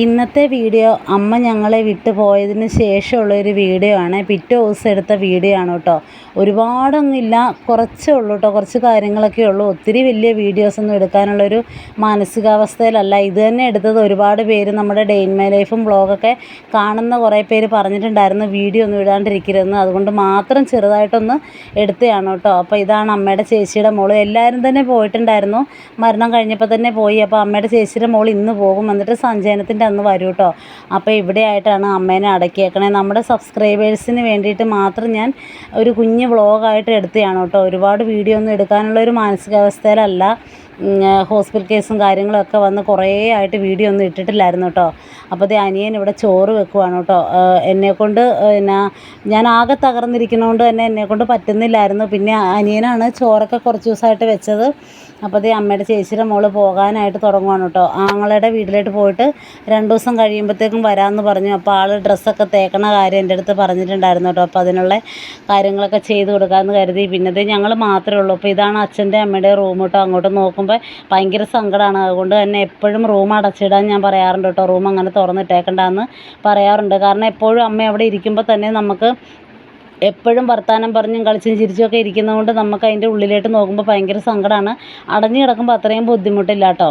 ഇന്നത്തെ വീഡിയോ അമ്മ ഞങ്ങളെ വിട്ടു പോയതിന് ശേഷമുള്ളൊരു വീഡിയോ ആണ്. പിറ്റേ ദിവസം എടുത്ത വീഡിയോ ആണ് കേട്ടോ. ഒരുപാടൊന്നുമില്ല, കുറച്ചേ ഉള്ളൂ കേട്ടോ. കുറച്ച് കാര്യങ്ങളൊക്കെ ഉള്ളൂ. ഒത്തിരി വലിയ വീഡിയോസൊന്നും എടുക്കാനുള്ളൊരു മാനസികാവസ്ഥയിലല്ല. ഇത് തന്നെ എടുത്തത് ഒരുപാട് പേര് നമ്മുടെ ഡേ ഇൻ മൈ ലൈഫും വ്ളോഗൊക്കെ കാണുന്ന കുറേ പേര് പറഞ്ഞിട്ടുണ്ടായിരുന്നു വീഡിയോ ഒന്നും ഇടാണ്ടിരിക്കരുതെന്ന്. അതുകൊണ്ട് മാത്രം ചെറുതായിട്ടൊന്ന് എടുത്തതാണ് കേട്ടോ. അപ്പോൾ ഇതാണ് അമ്മയുടെ ചേച്ചിയുടെ മോള്. എല്ലാവരും തന്നെ പോയിട്ടുണ്ടായിരുന്നു, മരണം കഴിഞ്ഞപ്പോൾ തന്നെ പോയി. അപ്പോൾ അമ്മയുടെ ചേച്ചിയുടെ മോൾ ഇന്ന് പോകും, എന്നിട്ട് സഞ്ചയനത്തിൻ്റെ അന്ന് വരും കേട്ടോ. അപ്പോൾ ഇവിടെ ആയിട്ടാണ് അമ്മേനെ അടക്കിയേക്കണേ. നമ്മുടെ സബ്സ്ക്രൈബേഴ്സിന് വേണ്ടിയിട്ട് മാത്രം ഞാൻ ഒരു കുഞ്ഞ് വ്ളോഗായിട്ട് എടുത്തതാണ് കേട്ടോ. ഒരുപാട് വീഡിയോ ഒന്നും എടുക്കാനുള്ളൊരു മാനസികാവസ്ഥയിലല്ല. ഹോസ്പിറ്റൽ കേസും കാര്യങ്ങളൊക്കെ വന്ന് കുറേ ആയിട്ട് വീഡിയോ ഒന്നും ഇട്ടിട്ടില്ലായിരുന്നു കേട്ടോ. അപ്പോൾ ദേ അനിയൻ ഇവിടെ ചോറ് വെക്കുവാണ് കേട്ടോ. എന്നെക്കൊണ്ട് ഞാൻ ആകെ തകർന്നിരിക്കുന്നതുകൊണ്ട് തന്നെ എന്നെക്കൊണ്ട് പറ്റുന്നില്ലായിരുന്നു. പിന്നെ അനിയനാണ് ചോറൊക്കെ കുറച്ച് ദിവസമായിട്ട് വെച്ചത്. അപ്പോൾ ദേ അമ്മയുടെ ചേച്ചിയുടെ മോള് പോകാനായിട്ട് തുടങ്ങുവാണ് കേട്ടോ. ആങ്ങളുടെ വീട്ടിലോട്ട് പോയിട്ട് 2 ദിവസം കഴിയുമ്പോഴത്തേക്കും വരാമെന്ന് പറഞ്ഞു. അപ്പോൾ ആൾ ഡ്രസ്സൊക്കെ തേക്കണ കാര്യം എൻ്റെ അടുത്ത് പറഞ്ഞിട്ടുണ്ടായിരുന്നു കേട്ടോ. അപ്പോൾ അതിനുള്ള കാര്യങ്ങളൊക്കെ ചെയ്ത് കൊടുക്കാമെന്ന് കരുതി. പിന്നെ ഞങ്ങൾ മാത്രമേ ഉള്ളൂ. അപ്പോൾ ഇതാണ് അച്ഛൻ്റെ അമ്മയുടെ റൂം കേട്ടോ. അങ്ങോട്ട് നോക്കുമ്പോൾ ഭയങ്കര സങ്കടമാണ്. അതുകൊണ്ട് തന്നെ എപ്പോഴും റൂം അടച്ചിടാൻ ഞാൻ പറയാറുണ്ട് കേട്ടോ. റൂം അങ്ങനെ തുറന്നിട്ടേക്കണ്ടെന്ന് പറയാറുണ്ട്. കാരണം എപ്പോഴും അമ്മ അവിടെ ഇരിക്കുമ്പോൾ തന്നെ നമുക്ക് എപ്പോഴും വർത്താനം പറഞ്ഞും കളിച്ചും ചിരിച്ചുമൊക്കെ ഇരിക്കുന്നതുകൊണ്ട് നമുക്ക് അതിൻ്റെ ഉള്ളിലോട്ട് നോക്കുമ്പോൾ ഭയങ്കര സങ്കടമാണ്. അടഞ്ഞു കിടക്കുമ്പോൾ അത്രയും ബുദ്ധിമുട്ടില്ല കേട്ടോ.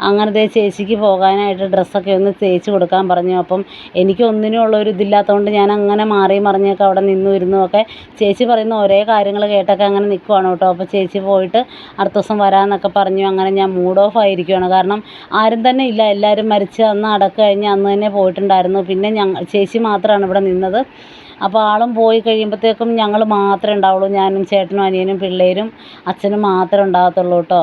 അങ്ങനത്തെ ചേച്ചിക്ക് പോകാനായിട്ട് ഡ്രസ്സൊക്കെ ഒന്ന് തേച്ച് കൊടുക്കാൻ പറഞ്ഞു. അപ്പം എനിക്ക് ഒന്നിനും ഉള്ളൊരു ഇതില്ലാത്തതുകൊണ്ട് ഞാൻ അങ്ങനെ മാറി മറിഞ്ഞൊക്കെ അവിടെ ഇരുന്നുമൊക്കെ ചേച്ചി പറയുന്ന ഒരേ കാര്യങ്ങൾ കേട്ടൊക്കെ അങ്ങനെ നിൽക്കുവാണ് കേട്ടോ. അപ്പോൾ ചേച്ചി പോയിട്ട് അടുത്ത ദിവസം വരാമെന്നൊക്കെ പറഞ്ഞു. അങ്ങനെ ഞാൻ മൂഡ് ഓഫ് ആയിരിക്കുവാണ്. കാരണം ആരും തന്നെ ഇല്ല, എല്ലാവരും മരിച്ച് അന്ന് അടക്കം കഴിഞ്ഞ് അന്ന് തന്നെ പോയിട്ടുണ്ടായിരുന്നു. പിന്നെ ചേച്ചി മാത്രമാണ് ഇവിടെ നിന്നത്. അപ്പോൾ ആളും പോയി കഴിയുമ്പോഴത്തേക്കും ഞങ്ങൾ മാത്രമേ ഉണ്ടാവുള്ളൂ. ഞാനും ചേട്ടനും അനിയനും പിള്ളേരും അച്ഛനും മാത്രമേ ഉണ്ടാകത്തുള്ളൂ കേട്ടോ.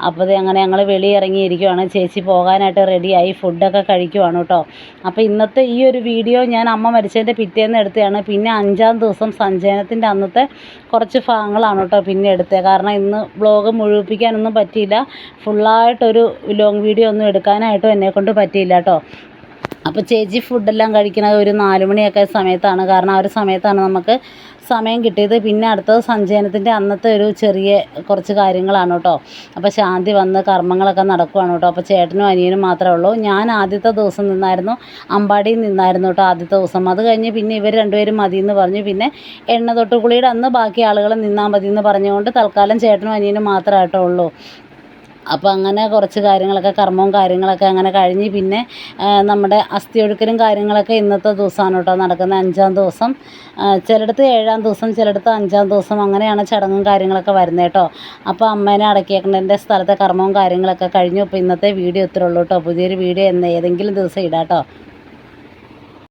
അപ്പോൾ അങ്ങനെ ഞങ്ങൾ വെളിയിറങ്ങിയിരിക്കുവാണ്. ചേച്ചി പോകാനായിട്ട് റെഡിയായി, ഫുഡൊക്കെ കഴിക്കുവാണ് കേട്ടോ. അപ്പോൾ ഇന്നത്തെ ഈ ഒരു വീഡിയോ ഞാൻ അമ്മ മരിച്ചതിൻ്റെ പിറ്റേന്ന് എടുത്തതാണ്. പിന്നെ 5-ാം ദിവസം സഞ്ചയനത്തിൻ്റെ അന്നത്തെ കുറച്ച് ഭാഗങ്ങളാണ് കേട്ടോ പിന്നെ എടുത്തത്. കാരണം ഇന്ന് വ്ളോഗ് മുഴുവിപ്പിക്കാനൊന്നും പറ്റിയില്ല. ഫുള്ളായിട്ടൊരു ലോങ് വീഡിയോ ഒന്നും എടുക്കാനായിട്ടും എന്നെക്കൊണ്ട് പറ്റിയില്ല കേട്ടോ. അപ്പോൾ ചേച്ചി ഫുഡെല്ലാം കഴിക്കുന്നത് ഒരു 4 മണിയൊക്കെ സമയത്താണ്. കാരണം ആ ഒരു സമയത്താണ് നമുക്ക് സമയം കിട്ടിയത്. പിന്നെ അടുത്തത് സഞ്ചയനത്തിൻ്റെ അന്നത്തെ ഒരു ചെറിയ കുറച്ച് കാര്യങ്ങളാണ് കേട്ടോ. അപ്പോൾ ശാന്തി വന്ന് കർമ്മങ്ങളൊക്കെ നടക്കുവാണ് കേട്ടോ. അപ്പോൾ ചേട്ടനും അനിയനും മാത്രമേ ഉള്ളൂ. ഞാൻ ആദ്യത്തെ ദിവസം നിന്നായിരുന്നു, അമ്പാടിയിൽ നിന്നായിരുന്നു കേട്ടോ ആദ്യത്തെ ദിവസം. അത് കഴിഞ്ഞ് പിന്നെ ഇവർ രണ്ടുപേരും മതിയെന്ന് പറഞ്ഞു. പിന്നെ എണ്ണ തൊട്ടുകുളിയുടെ അന്ന് ബാക്കി ആളുകൾ നിന്നാൽ മതിയെന്ന് പറഞ്ഞുകൊണ്ട് തൽക്കാലം ചേട്ടനും അനിയനും മാത്രമായിട്ടേ ഉള്ളൂ. അപ്പോൾ അങ്ങനെ കുറച്ച് കാര്യങ്ങളൊക്കെ കർമ്മവും കാര്യങ്ങളൊക്കെ അങ്ങനെ കഴിഞ്ഞ് പിന്നെ നമ്മുടെ അസ്ഥിയൊഴുക്കലും കാര്യങ്ങളൊക്കെ ഇന്നത്തെ ദിവസമാണ് കേട്ടോ നടക്കുന്നത്. 5-ാം ദിവസം, ചിലയിടത്ത് 7-ാം ദിവസം, ചിലയിടത്ത് 5-ാം ദിവസം, അങ്ങനെയാണ് ചടങ്ങും കാര്യങ്ങളൊക്കെ വരുന്നത് കേട്ടോ. അപ്പോൾ അമ്മേനെ അടക്കിയേക്കുന്നതിൻ്റെ സ്ഥലത്തെ കർമ്മവും കാര്യങ്ങളൊക്കെ കഴിഞ്ഞു. അപ്പോൾ ഇന്നത്തെ വീഡിയോ ഇത്രേ ഉള്ളൂ കേട്ടോ. പുതിയൊരു വീഡിയോ ഏതെങ്കിലും ദിവസം ഇടാം കേട്ടോ.